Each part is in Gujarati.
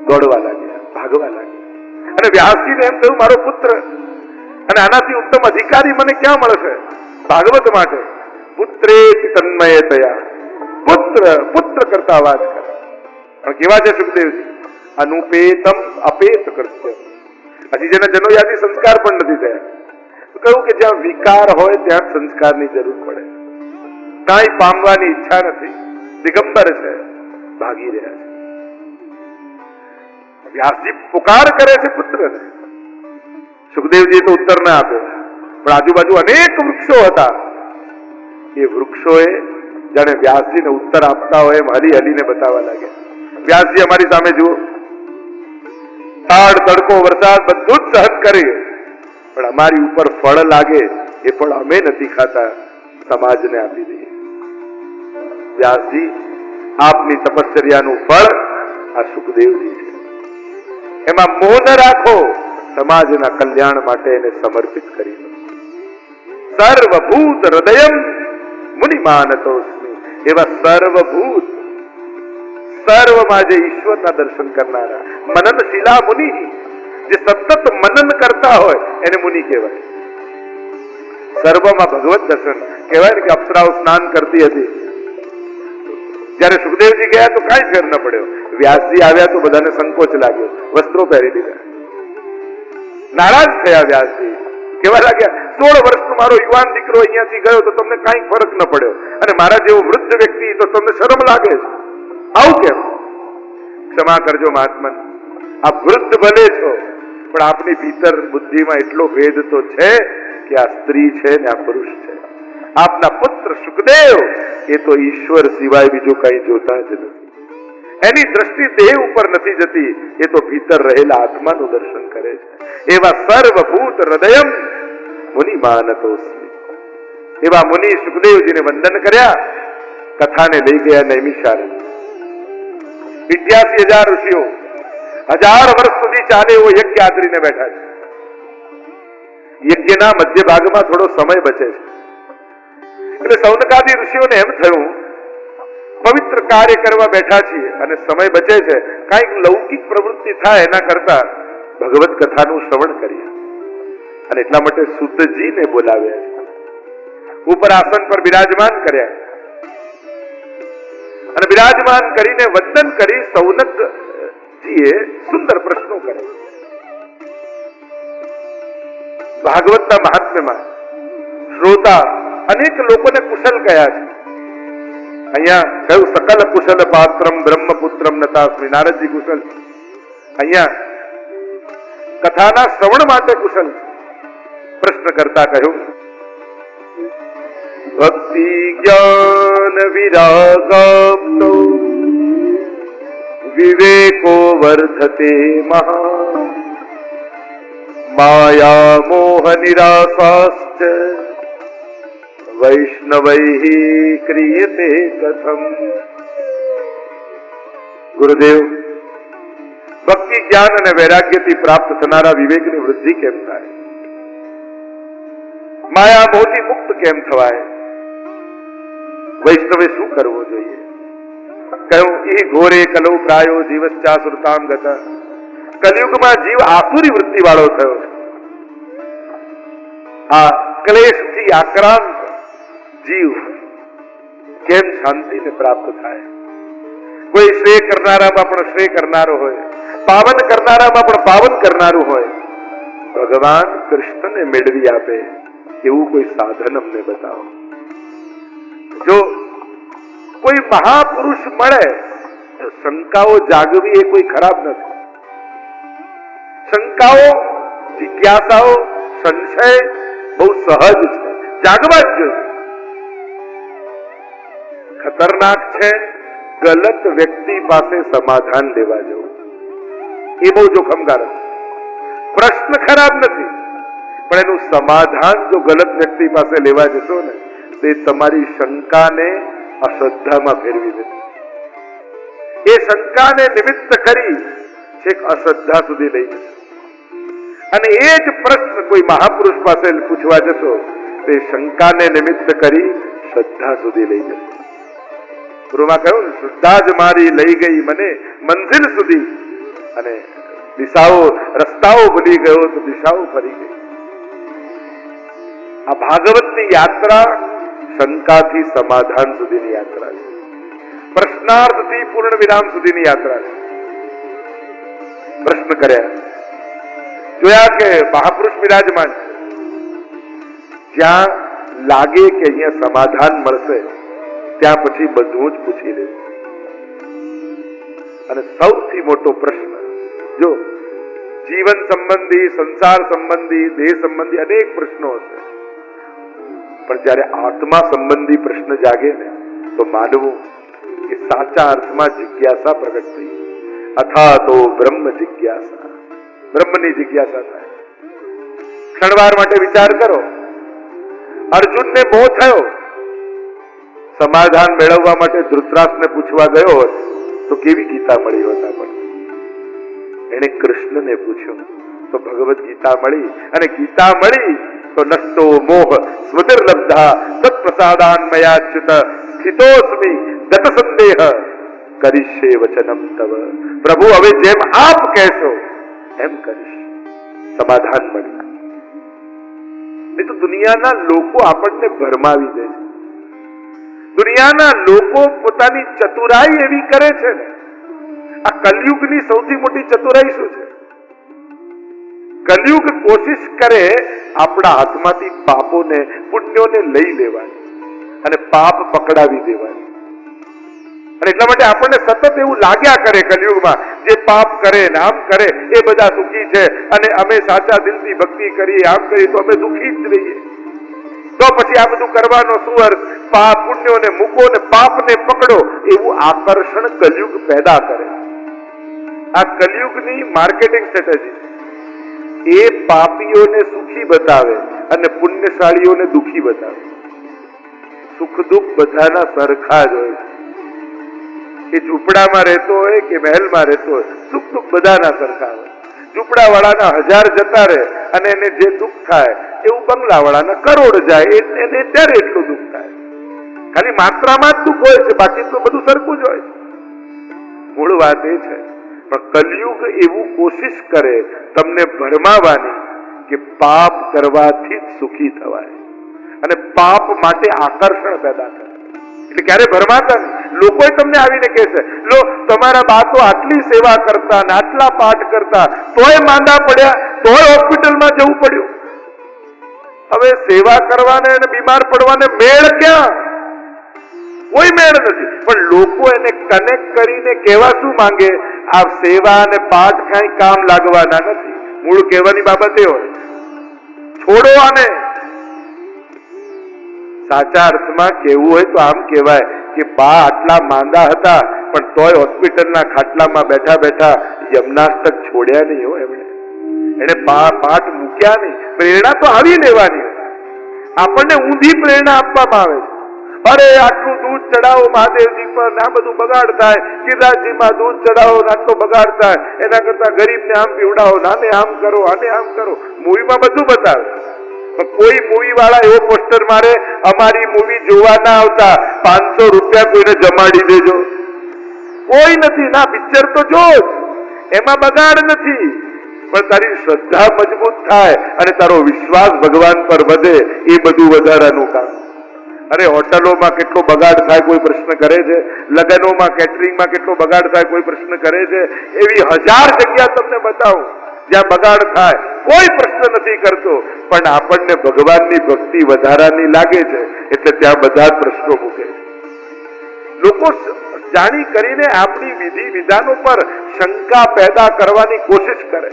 દોડવા લાગ્યા, ભાગવા લાગ્યા. અને વ્યાસજીને એમ કહ્યું, મારો પુત્ર, અને આનાથી ઉત્તમ અધિકારી મને ક્યાં મળશે ભાગવત માટે. પુત્રે તન્મયતયા, પુત્ર પુત્ર કરતા અવાજ કરે. પણ કેવા છે સુખદેવજી? અનુપેતમ અપેત કૃત્ય. હજી જેના જનોયાદી સંસ્કાર પણ નથી થયા. કહ્યું કે જ્યાં વિકાર હોય ત્યાં સંસ્કારની જરૂર પડે. કાંઈ પામવાની ઈચ્છા નથી, દિગંબર છે, ભાગી રહ્યા છે. વ્યાસજી પુકાર કરે છે પુત્રને. સુખદેવજી તો ઉત્તર ના આપ્યો, પણ આજુબાજુ અનેક વૃક્ષો હતા. એ વૃક્ષોએ જાણે વ્યાસજીને ઉત્તર આપતા હોય એમ હલી હલીને બતાવવા લાગ્યા. વ્યાસજી અમારી સામે જુઓ, તાડ તડકો વરસાદ બધું જ સહન કરીએ, પણ અમારી ઉપર ફળ લાગે એ પણ અમે નથી ખાતા, સમાજને આપી દઈએ. વ્યાસજી, આપની તપશ્ચર્યાનું ફળ આ સુખદેવજી છે. એમાં મોહ ન રાખો, સમાજના કલ્યાણ માટે એને સમર્પિત કરી દો. સર્વભૂત હૃદયમ મુનિમાનતોસ્મિ. એવા સર્વભૂત, સર્વમાં જે ઈશ્વરના દર્શન કરનારા મનનશીલા મુનિ, જે સતત મનન કરતા હોય એને મુનિ કહેવાય. સર્વમાં ભગવત દર્શન કહેવાય ને કે અપ્સરાઓ સ્નાન કરતી હતી. જયારે સુખદેવજી ગયા તો કાંઈ ફેર ન પડ્યો. વ્યાસજી આવ્યા તો બધાને સંકોચ લાગ્યો, વસ્ત્રો પહેરી લીધા. નારાજ થયા વ્યાસજી. કેવા લાગ્યા, 16 વર્ષનો મારો યુવાન દીકરો અહીંયાથી ગયો તો તમને કાંઈ ફરક ન પડ્યો, અને મારા જેવો વૃદ્ધ વ્યક્તિ તો તમને શરમ લાગે છે. આવું કેમ? ક્ષમા કરજો મહાત્મન, આપ વૃદ્ધ ભલે છો, પણ આપની ભીતર બુદ્ધિમાં એટલો ભેદ તો છે કે આ સ્ત્રી છે ને આ પુરુષ છે. આપના પુત્ર સુખદેવ એ તો ઈશ્વર સિવાય બીજું કઈ જોતા જ નથી. એની દ્રષ્ટિ દેહ ઉપર નથી જતી, એ તો ભીતર રહેલા આત્માનું દર્શન કરે છે. એવા સર્વભૂત હૃદયમ મુનિ માનતોસ્મિ. એવા મુનિ સુખદેવજીને વંદન કર્યા. કથાને લઈ ગયા નૈમિષારણ્ય. 88,000 ઋષિઓ 1000 વર્ષ સુધી ચાલે એવો યજ્ઞ આદરીને બેઠા છે. યજ્ઞના મધ્ય ભાગમાં થોડો સમય બચે છે. એટલે સૌનકાદી ઋષિઓને એમ થયું, પવિત્ર કાર્ય કરવા બેઠા છીએ અને સમય બચે છે, કાંઈક લૌકિક પ્રવૃત્તિ થાય એના કરતા ભગવત કથાનું શ્રવણ કરીએ. અને એટલા માટે સુતજીને બોલાવ્યા છે. ઉપર આસન પર બિરાજમાન કર્યા અને બિરાજમાન કરીને વંદન કરી સૌનકજીએ સુંદર પ્રશ્નો કરે. ભાગવતના મહાત્મ્યમાં શ્રોતા અનેક લોકોને કુશલ કયા છે. અહીંયા કયું સકલ કુશલ પાત્રમ બ્રહ્મપુત્રમ નતાસ્મિ. નારદજી કુશલ. અહીંયા કથાના શ્રવણ માટે કુશલ. પ્રશ્ન કરતા કહ્યું, ભક્તિ જ્ઞાન વિરાગાપ્તો વિવેકો વર્ધતે મહા માયા મોહ નિરાશાશ્ચ વૈષ્ણવૈઃ ક્રિયતે કથમ. ગુરુદેવ, ભક્તિ જ્ઞાન અને વૈરાગ્યથી પ્રાપ્ત થનારા વિવેકની વૃદ્ધિ કેમ થાય? માયા મોહથી મુક્ત કેમ થવાય? વૈષ્ણવે શું કરવું જોઈએ? કહ્યું, ઈ ઘોરે કલૌ પ્રાયો જીવશ્ચાસુરતામ ગતા. કલયુગમાં જીવ આસુરી વૃત્તિ વાળો થયો છે. આ ક્લેશથી આક્રાંત જીવ કેમ શાંતિને પ્રાપ્ત થાય? કોઈ શ્રેય કરનારામાં પણ શ્રેય કરનારો હોય, પાવન કરનારામાં પણ પાવન કરનારું હોય. ભગવાન કૃષ્ણને મેળવી આપે એવું કોઈ સાધન અમને બતાવો. જો કોઈ મહાપુરુષ મળે તો શંકાઓ જાગવી એ કોઈ ખરાબ નથી. શંકાઓ, જિજ્ઞાસાઓ, સંશય બહુ સહજ છે, જાગવા જ જોઈએ. ખતરનાક છે ગલત વ્યક્તિ પાસે સમાધાન લેવા જવું. એ બહુ જોખમકારક. પ્રશ્ન ખરાબ નથી, પણ એનું સમાધાન જો ગલત વ્યક્તિ પાસે લેવા જશો ને તો એ તમારી શંકાને અશ્રદ્ધામાં ફેરવી દે. એ શંકાને નિમિત્ત કરી છેક અશ્રદ્ધા સુધી લઈ જશે. અને એ જ પ્રશ્ન કોઈ મહાપુરુષ પાસે પૂછવા જશો તો એ શંકાને નિમિત્ત કરી શ્રદ્ધા સુધી લઈ જશે. ગુરુમાં કહ્યું, શ્રદ્ધા જ મારી લઈ ગઈ મને મંઝિલ સુધી. અને દિશાઓ રસ્તાઓ ભૂલી ગયો તો દિશાઓ ફરી ગઈ. આ ભાગવતની યાત્રા શંકાથી સમાધાન સુધીની યાત્રા છે. પ્રશ્નાર્થથી પૂર્ણ વિરામ સુધીની યાત્રા છે. પ્રશ્ન કર્યા, જોયા કે મહાપુરુષ બિરાજમાન છે. જ્યાં લાગે કે અહીંયા સમાધાન મળશે ત્યાં પછી બધું જ પૂછી લે. અને સૌથી મોટો પ્રશ્ન, જો જીવન સંબંધી, સંસાર સંબંધી, દેહ સંબંધી અનેક પ્રશ્નો હશે, પણ જયારે આત્મા સંબંધી પ્રશ્ન જાગે ને તો માનવું કે સાચા અર્થમાં જિજ્ઞાસા પ્રગટ થઈ. અથા તો બ્રહ્મ જિજ્ઞાસા, બ્રહ્મની જિજ્ઞાસા થાય. ક્ષણવાર માટે વિચાર કરો, અર્જુનને મોહ થયો, સમાધાન મેળવવા માટે ધૃતરાષ્ટ્રને પૂછવા ગયો હોત તો કેવી ગીતા મળી હોત આપણને? એને કૃષ્ણને પૂછ્યું તો ભગવદ ગીતા મળી, અને ગીતા મળી તો નષ્ટો મોહ સ્મૃતિર્લબ્ધા તત્પ્રસાદાન્મયાચ્યુત સ્થિતોસ્મિ ગત સંદેહ કરીશે વચનમ તવ. પ્રભુ હવે જેમ આપ કહેશો એમ કરીશ. સમાધાન મળ્યું. નહીં તો દુનિયાના લોકો આપણને ભરમાવી દે છે. દુનિયાના લોકો પોતાની ચતુરાઈ એવી કરે છે ને. આ કલયુગની સૌથી મોટી ચતુરાઈ શું છે? કલયુગ કોશિશ કરે આપણા હાથમાંથી પાપોને પુણ્યોને લઈ લેવાની અને પાપ પકડાવી દેવાની. અને એટલા માટે આપણને સતત એવું લાગ્યા કરે કલયુગમાં, જે પાપ કરે ને આમ કરે એ બધા સુખી છે, અને અમે સાચા દિલથી ભક્તિ કરીએ, આમ કરીએ તો અમે દુઃખી જ રહીએ. તો પછી આ બધું કરવાનો શું અર્થ? પાપ પુણ્યોને મૂકો ને પાપને પકડો, એવું આકર્ષણ કલયુગ પેદા કરે. આ કલયુગની માર્કેટિંગ સ્ટ્રેટેજી. એ પાપીઓને સુખી બતાવે અને પુણ્યશાળીઓને દુઃખી બતાવે. સુખ દુઃખ બધાના સરખા જ હોય. એ ઝૂંપડામાં રહેતો હોય કે મહેલમાં રહેતો હોય, સુખ દુઃખ બધાના સરખા હોય. ઝૂંપડા વાળાના 1000 જતા રહે અને એને જે દુઃખ થાય એવું બંગલા વાળાના કરોડ જાય, એને ત્યારે એટલું દુઃખ થાય. ખાલી માત્રામાં જ દુઃખ હોય છે, બાકી તો બધું સરખું જ હોય છે. મૂળ વાત એ છે. પણ કલયુગ એવું કોશિશ કરે તમને ભરમાવાની કે પાપ કરવાથી જ સુખી થવાય, અને પાપ માટે આકર્ષણ પેદા કરે. એટલે ક્યારે ભરમાતા નહીં. લોકો તમને આવીને કહેશે, લો તમારા બા તો આટલી સેવા કરતા ને આટલા પાઠ કરતા, તોય માંદા પડ્યા, તોય હોસ્પિટલમાં જવું પડ્યું. હવે સેવા કરવાને અને બીમાર પડવાને મેળ ક્યાં? કોઈ મેળ નથી. પણ લોકો એને કનેક્ટ કરીને કહેવા શું માંગે? આ સેવા અને પાઠ કઈ કામ લાગવાના નથી. મૂળ કહેવાની બાબત એ હોય, છોડો આને. સાચા અર્થમાં કેવું હોય તો આમ કહેવાય કે બા આટલા માંદા હતા પણ તોય હોસ્પિટલના ખાટલામાં બેઠા બેઠા યમનાષ્ટક છોડ્યા નહીં હોય. એને પાઠ મૂક્યા નહીં. પ્રેરણા તો આવી લેવાની. આપણને ઊંધી પ્રેરણા આપવામાં આવે છે. અરે આટલું દૂધ ચડાવો મહાદેવજી પર, આ બધું બગાડ થાય. ગિરિરાજજીમાં દૂધ ચડાવો, આટલો બગાડ થાય. એના કરતા ગરીબને આમ પીવડાવો, નાને આમ કરો, આને આમ કરો. મૂવીમાં બધું બતાવે. કોઈ મૂવી વાળા એવો પોસ્ટર મારે, અમારી મૂવી જોવા ના આવતા 500 રૂપિયા કોઈને જમાડી દેજો. કોઈ નથી. ના, પિક્ચર તો જો, એમાં બગાડ નથી. પણ તારી શ્રદ્ધા મજબૂત થાય અને તારો વિશ્વાસ ભગવાન પર વધે, એ બધું વધારાનું કામ. અરે હોટલોમાં કેટલો બગાડ થાય કોઈ પ્રશ્ન કરે છે? લગ્નોમાં કેટરિંગમાં કેટલો બગાડ થાય કોઈ પ્રશ્ન કરે છે? એવી 1000 જગ્યા તમને બતાવું જ્યાં બગાડ થાય, કોઈ પ્રશ્ન નથી કરતો. પણ આપણને ભગવાનની ભક્તિ વધારાની લાગે છે એટલે ત્યાં બધા જ પ્રશ્નો મૂકે છે. લોકો જાણી કરીને આપણી વિધિ વિધાનો પર શંકા પેદા કરવાની કોશિશ કરે.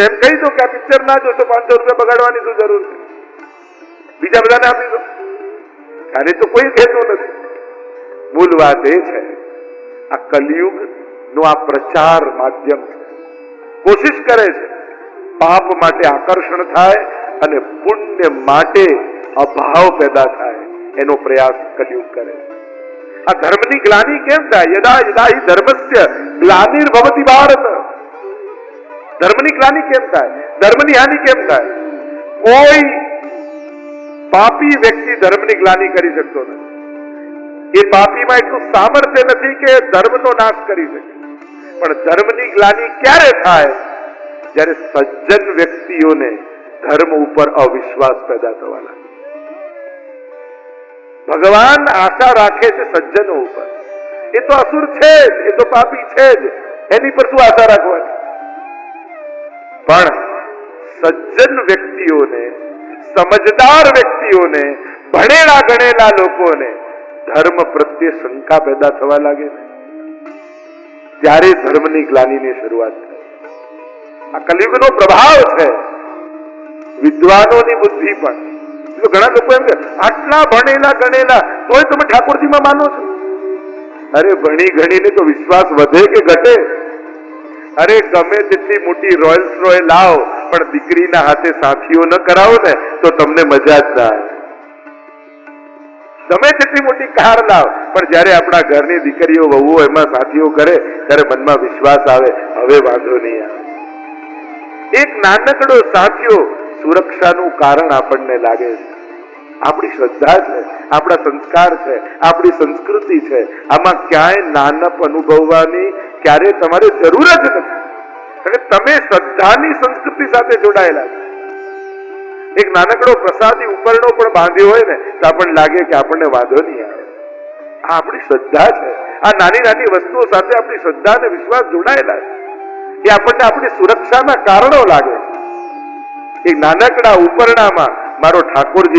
એમ કહી દો કે આ પિક્ચર ના જોશો, 500 રૂપિયા બગાડવાની શું જરૂર છે? બીજા બધાને આપી દો. આને તો કોઈ કહેતું નથી. મૂળ વાત એ છે, આ કલયુગ નો આ પ્રચાર માધ્યમ છે. કોશિશ કરે છે પાપ માટે આકર્ષણ થાય અને પુણ્ય માટે અભાવ પેદા થાય, એનો પ્રયાસ કલયુગ કરે છે. આ ધર્મની ગ્લાનિ કેમ થાય? યદા યદા હિ ધર્મસ્ય ગ્લાનિર્ભવતિ ભારત. ધર્મની ગ્લાનિ કેમ થાય? ધર્મની હાનિ કેમ થાય? કોઈ પાપી વ્યક્તિ ધર્મની ગ્લાનિ કરી શકતો નથી. એ પાપીમાં એટલું સામર્થ્ય નથી કે ધર્મનો નાશ કરી શકે. પણ ધર્મની ગ્લાનિ ક્યારે થાય? જ્યારે સજ્જન વ્યક્તિઓને ધર્મ ઉપર અવિશ્વાસ પેદા થવા લાગે. ભગવાન આશા રાખે છે સજ્જનો ઉપર. એ તો અસુર છે જ, એ તો પાપી છે જ, એની પર શું આશા રાખવાની? પણ સજ્જન વ્યક્તિઓને, સમજદાર વ્યક્તિઓને, ભણેલા ગણેલા લોકોને ધર્મ પ્રત્યે શંકા પેદા થવા લાગે ને ત્યારે ધર્મની ગ્લાનિની શરૂઆત થાય. આ કલિયુગનો પ્રભાવ છે. વિદ્વાનોની બુદ્ધિ પણ. ઘણા લોકો એમ કે આટલા ભણેલા ગણેલા તોય તમે ઠાકોરજીમાં માનો છો? અરે ભણી ગણીને તો વિશ્વાસ વધે કે ઘટે? અરે ગમે તેટલી મોટી રોયલ્સ રોય લાવ, પણ દીકરીના હાથે સાથીઓ ન કરાવો ને તો તમને મજા જ ના આવે. ગમે તેટલી મોટી કાર લાવ, પણ જયારે આપણા ઘરની દીકરીઓ વહુઓ એમાં સાથીઓ કરે ત્યારે મનમાં વિશ્વાસ આવે, હવે વાંધો નહીં આવે. એક નાનકડો સાથીઓ સુરક્ષાનું કારણ આપણને લાગે છે. આપણી શ્રદ્ધા છે, આપણા સંસ્કાર છે, આપણી સંસ્કૃતિ છે. આમાં ક્યાંય નાનપ અનુભવવાની ક્યારે તમારે જરૂર જ નથી. તમે શ્રદ્ધાની સંસ્કૃતિ સાથે જોડાયેલા છો. એક નાનકડો પ્રસાદી ઉપરનો પણ બાંધ્યો હોય ને તો આપણને લાગે કે આપણને વાંધો નહીં આવે. આ આપણી શ્રદ્ધા છે. આ નાની નાની વસ્તુઓ સાથે આપણી શ્રદ્ધા અને વિશ્વાસ જોડાયેલા છે. એ આપણને આપણી સુરક્ષાના કારણો લાગે. એક નાનકડા ઉપરણામાં મારો ઠાકોરજી